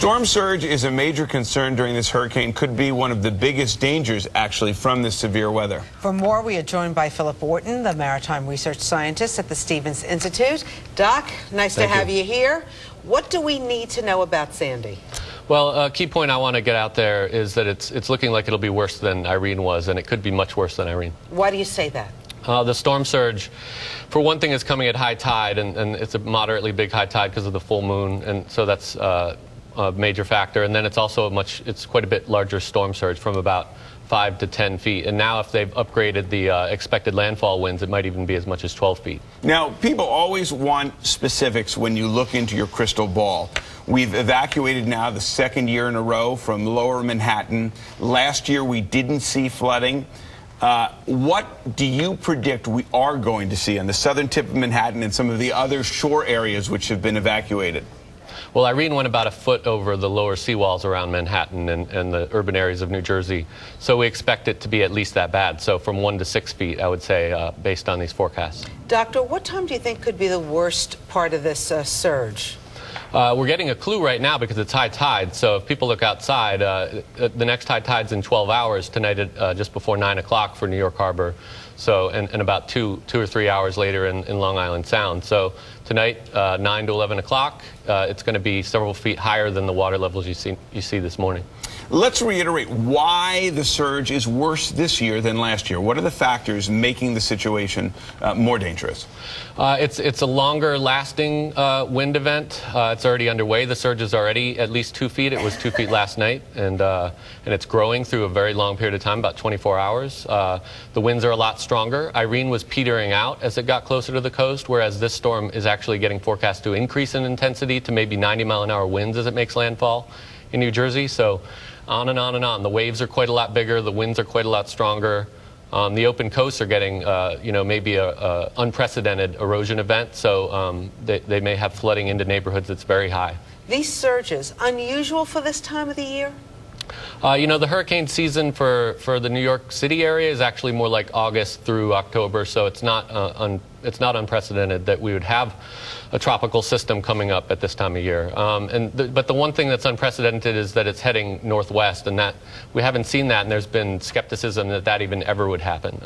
Storm surge is a major concern during this hurricane. Could be one of the biggest dangers, actually, from this severe weather. For more, we are joined by Philip Orton, the maritime research scientist at the Stevens Institute. Doc, nice to have you here. What do we need to know about Sandy? Well, a key point I want to get out there is that it's looking like it'll be worse than Irene was, and it could be much worse than Irene. Why do you say that? The storm surge, for one thing, is coming at high tide, and it's a moderately big high tide because of the full moon, and so that's a major factor. And then it's also it's quite a bit larger storm surge, from about 5 to 10 feet. And now if they've upgraded the expected landfall winds, it might even be as much as 12 feet. Now, people always want specifics when you look into your crystal ball. We've evacuated now the second year in a row from lower Manhattan. Last year we didn't see flooding. What do you predict we are going to see on the southern tip of Manhattan and some of the other shore areas which have been evacuated? Well, Irene went about a foot over the lower seawalls around Manhattan and the urban areas of New Jersey, so we expect it to be at least that bad. So from 1 to 6 feet, I would say, based on these forecasts. Doctor, what time do you think could be the worst part of this surge? We're getting a clue right now because it's high tide, so if people look outside, the next high tide's in 12 hours tonight at just before 9 o'clock for New York Harbor, so and about two or 3 hours later in Long Island Sound. So tonight, 9 to 11 o'clock, it's going to be several feet higher than the water levels you see this morning. Let's reiterate why the surge is worse this year than last year. What are the factors making the situation more dangerous? It's a longer lasting wind event. It's already underway. The surge is already at least 2 feet. It was 2 feet last night, and it's growing through a very long period of time, about 24 hours. The winds are a lot stronger. Irene was petering out as it got closer to the coast, whereas this storm is actually getting forecast to increase in intensity to maybe 90-mile-an-hour winds as it makes landfall in New Jersey. So on and on and on. The waves are quite a lot bigger. The winds are quite a lot stronger. The open coasts are getting, maybe a unprecedented erosion event. So they may have flooding into neighborhoods that's very high. These surges, unusual for this time of the year? The hurricane season for the New York City area is actually more like August through October, so it's not unprecedented that we would have a tropical system coming up at this time of year. But the one thing that's unprecedented is that it's heading northwest, and that we haven't seen that, and there's been skepticism that even ever would happen.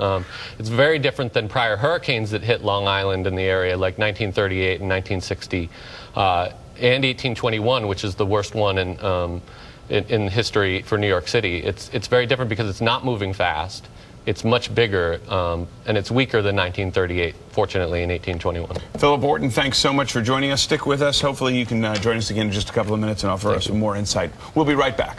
It's very different than prior hurricanes that hit Long Island in the area, like 1938 and 1960, and 1821, which is the worst one in history for New York City. It's very different because it's not moving fast. It's much bigger, and it's weaker than 1938, fortunately, in 1821. Philip Orton, thanks so much for joining us. Stick with us. Hopefully you can join us again in just a couple of minutes and offer us some more insight. We'll be right back.